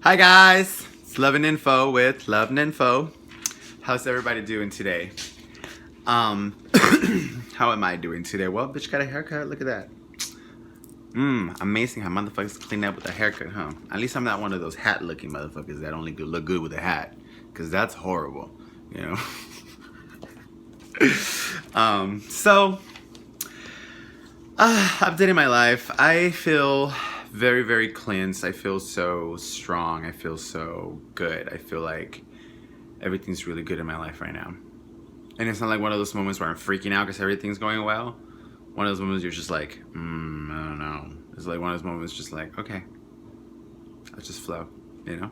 Hi guys, it's Love and Info with Love and Info. How's everybody doing today? How am I doing today? Well, bitch got a haircut. Look at that. Amazing how motherfuckers clean up with a haircut, huh? At least I'm not one of those hat-looking motherfuckers that only look good with a hat, cause that's horrible, you know. Updating my life. I feel very, very cleansed. I feel so strong. I feel so good. I feel like everything's really good in my life right now. And it's not like one of those moments where I'm freaking out because everything's going well. One of those moments you're just like, I don't know. It's like one of those moments just like, okay, I'll just flow, you know?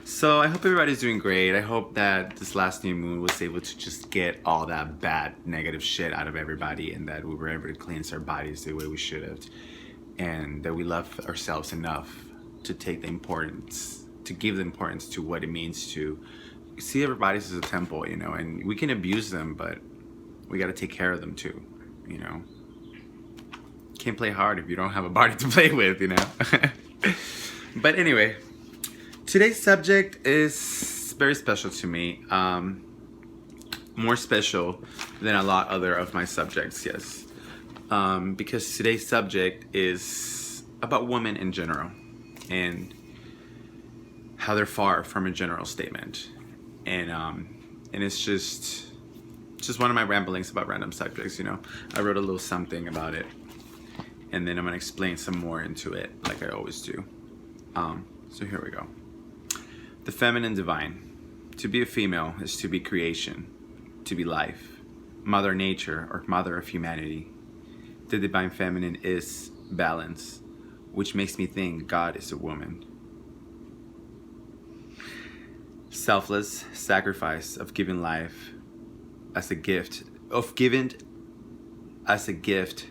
So I hope everybody's doing great. I hope that this last new moon was able to just get all that bad, negative shit out of everybody, and that we were able to cleanse our bodies the way we should have, and that we love ourselves enough to take the importance, to give the importance to what it means to see our bodies as a temple, you know, and we can abuse them, but we got to take care of them too, you know. Can't play hard if you don't have a body to play with, you know. But anyway, today's subject is very special to me. More special than a lot other of my subjects, yes. Because today's subject is about women in general and how they're far from a general statement. And it's just one of my ramblings about random subjects, you know. I wrote a little something about it, and then I'm gonna explain some more into it like I always do. So here we go. The feminine divine. To be a female is to be creation, to be life, mother nature or mother of humanity. The divine feminine is balance, which makes me think God is a woman. Selfless sacrifice of giving life as a gift, of giving as a gift,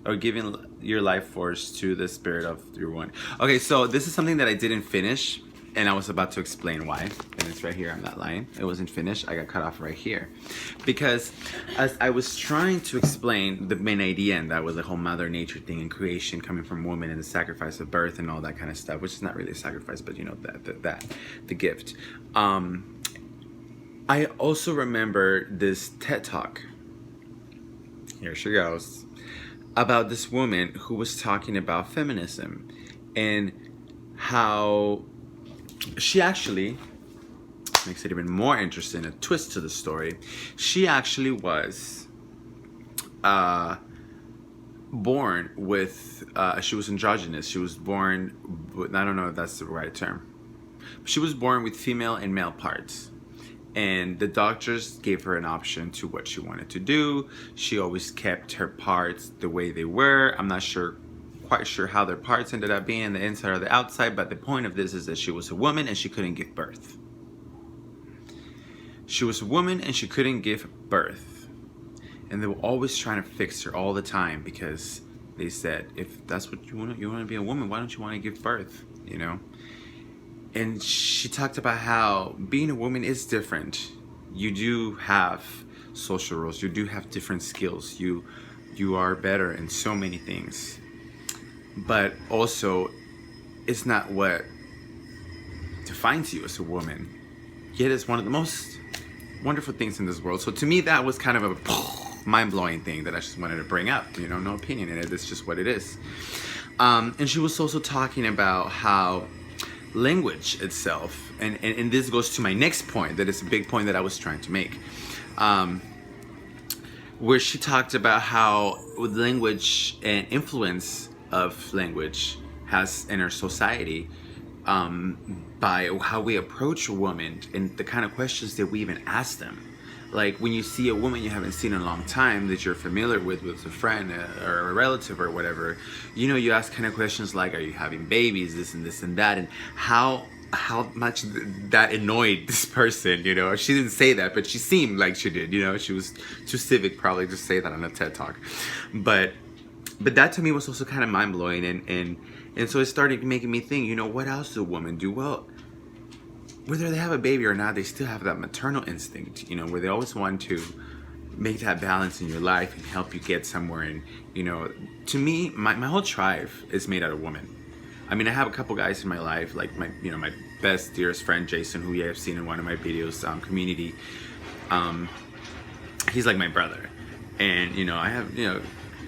or giving your life force to the spirit of your one. Okay, so this is something that I didn't finish, and I was about to explain why. And it's right here on that line. It wasn't finished. I got cut off right here. Because as I was trying to explain the main idea, and that was the whole mother nature thing and creation coming from woman and the sacrifice of birth and all that kind of stuff, which is not really a sacrifice, but you know, the gift. I also remember this TED Talk. Here she goes. About this woman who was talking about feminism and how she actually makes it even more interesting, a twist to the story. She actually was born with, she was androgynous. She was born with, I don't know if that's the right term. She was born with female and male parts. And the doctors gave her an option to what she wanted to do. She always kept her parts the way they were. I'm not quite sure how their parts ended up being, the inside or the outside, but the point of this is that she was a woman and she couldn't give birth. She was a woman and she couldn't give birth. And they were always trying to fix her all the time because they said, if that's what you want to be a woman, why don't you want to give birth, you know? And she talked about how being a woman is different. You do have social roles. You do have different skills. You are better in so many things. But also, it's not what defines you as a woman. Yet it's one of the most wonderful things in this world. So to me, that was kind of a mind-blowing thing that I just wanted to bring up. You know, no opinion in it. It's just what it is. And she was also talking about how language itself, and this goes to my next point, that is a big point that I was trying to make, where she talked about how language and influence of language has in our society, by how we approach a woman and the kind of questions that we even ask them. Like when you see a woman you haven't seen in a long time that you're familiar with a friend or a relative or whatever, you know, you ask kind of questions like, are you having babies, this and that, and how much that annoyed this person, you know. She didn't say that, but she seemed like she did, you know. She was too civic probably to say that on a TED Talk. But that to me was also kind of mind-blowing, and so it started making me think, you know, what else does a woman do? Well, whether they have a baby or not, they still have that maternal instinct, you know, where they always want to make that balance in your life and help you get somewhere. And, you know, to me, my whole tribe is made out of women. I mean, I have a couple guys in my life, like my best, dearest friend, Jason, who you have seen in one of my videos, Community. He's like my brother. And,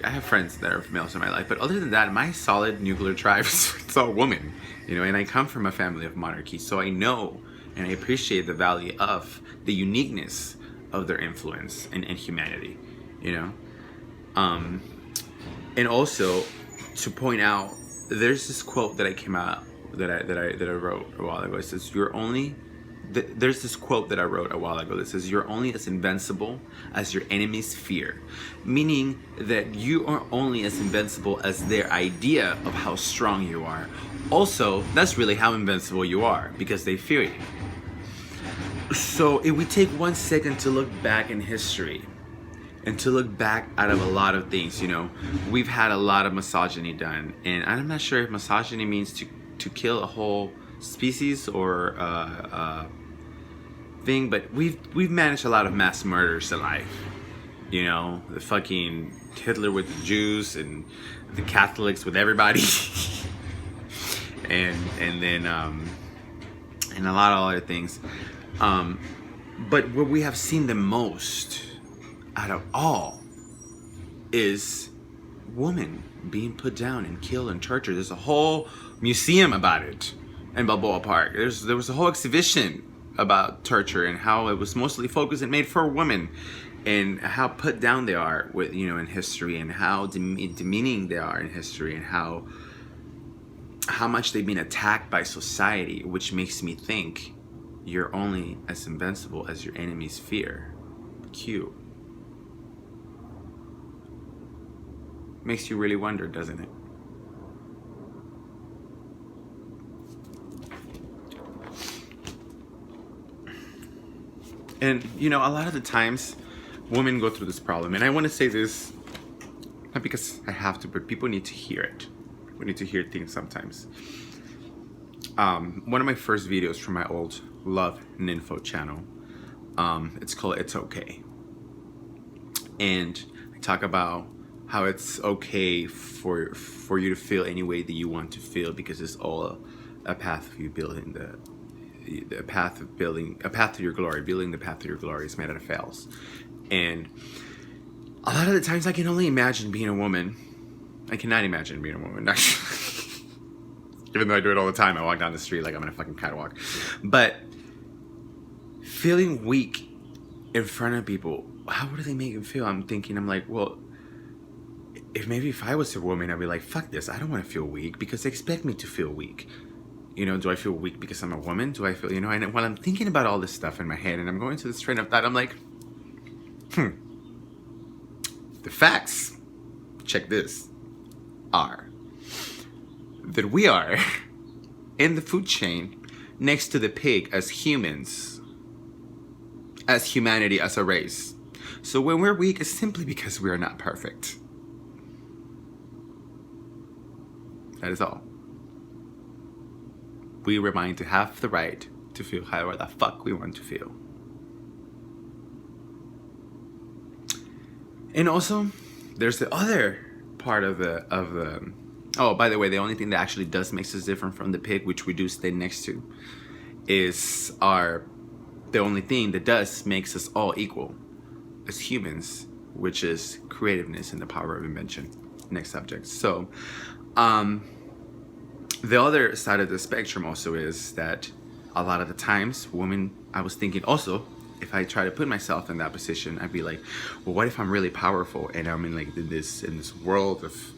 I have friends that are females in my life. But other than that, my solid nuclear tribe is all women, and I come from a family of monarchy. So I know and I appreciate the value of the uniqueness of their influence in humanity, and also to point out, there's this quote that I came out that I wrote a while ago. It says, there's this quote that I wrote a while ago that says, "You're only as invincible as your enemy's fear," meaning that you are only as invincible as their idea of how strong you are. Also, that's really how invincible you are, because they fear you. So if we take 1 second to look back in history and to look back out of a lot of things, we've had a lot of misogyny done, and I'm not sure if misogyny means to kill a whole species or thing, but we've managed a lot of mass murders in life. The fucking Hitler with the Jews and the Catholics with everybody, and then and a lot of other things. But what we have seen the most out of all is women being put down and killed and tortured. There's a whole museum about it in Balboa Park. There was a whole exhibition about torture and how it was mostly focused and made for women, and how put down they are with in history, and how demeaning they are in history, and how much they've been attacked by society, which makes me think you're only as invincible as your enemy's fear. Q. Makes you really wonder, doesn't it? And a lot of the times women go through this problem, and I want to say this not because I have to, but people need to hear it. We need to hear things sometimes. One of my first videos from my old Love Ninfo channel, it's called It's Okay, and I talk about how it's okay for you to feel any way that you want to feel, because it's all a path of you building a path to your glory. Building the path to your glory is made out of fails. And a lot of the times I can only imagine being a woman. I cannot imagine being a woman, actually. Even though I do it all the time. I walk down the street like I'm in a fucking catwalk. But feeling weak in front of people, how do they make them feel? I'm like, well, if I was a woman, I'd be like, fuck this. I don't want to feel weak, because they expect me to feel weak. Do I feel weak because I'm a woman? Do I feel, and while I'm thinking about all this stuff in my head and I'm going to this train of thought, I'm like, the facts, check this, are that we are in the food chain next to the pig as humans, as humanity, as a race. So when we're weak, it's simply because we are not perfect. That is all. We remind to have the right to feel however the fuck we want to feel. And also, there's the other part of the oh, by the way, the only thing that actually does makes us different from the pig, which we do stay next to, is the only thing that does makes us all equal as humans, which is creativeness and the power of invention. Next subject. So, the other side of the spectrum also is that a lot of the times women, I was thinking also, if I try to put myself in that position, I'd be like, well, what if I'm really powerful and I'm in like in this world of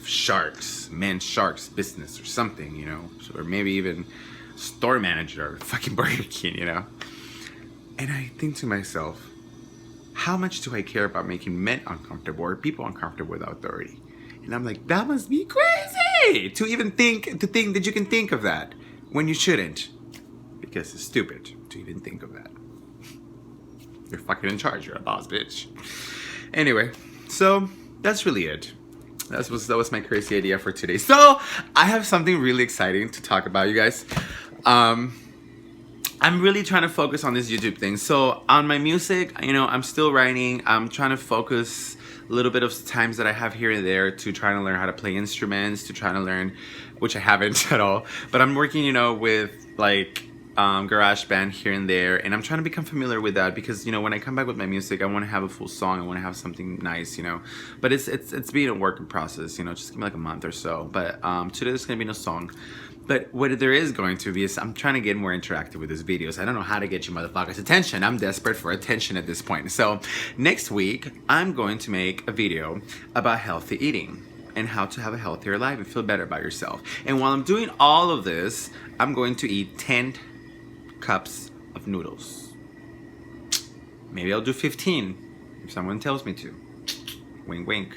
sharks, men sharks business or something, or maybe even store manager or fucking Burger King, And I think to myself, how much do I care about making men uncomfortable or people uncomfortable with authority? And I'm like, that must be crazy to think that you can think of that when you shouldn't, because it's stupid to even think of that. You're fucking in charge. You're a boss, bitch. Anyway, so that's really it. That was my crazy idea for today. So I have something really exciting to talk about, you guys. I'm really trying to focus on this YouTube thing. So on my music, I'm still writing. I'm trying to focus a little bit of times that I have here and there to try to learn how to play instruments, to try to learn which I haven't at all. But I'm working, you know, with like GarageBand here and there, and I'm trying to become familiar with that because, you know, when I come back with my music, I want to have a full song. I want to have something nice, you know. But it's being a work in process, you know. Just give me like a month or so. But today there's gonna be no song. But what there is going to be is I'm trying to get more interactive with these videos. I don't know how to get you motherfuckers' attention. I'm desperate for attention at this point. So next week, I'm going to make a video about healthy eating and how to have a healthier life and feel better about yourself. And while I'm doing all of this, I'm going to eat 10 cups of noodles. Maybe I'll do 15 if someone tells me to. Wink, wink.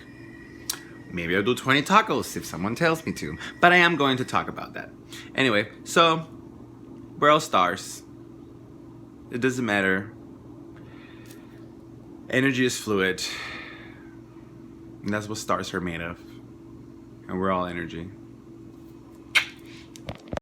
Maybe I'll do 20 tacos if someone tells me to. But I am going to talk about that. Anyway, so we're all stars. It doesn't matter. Energy is fluid. And that's what stars are made of. And we're all energy.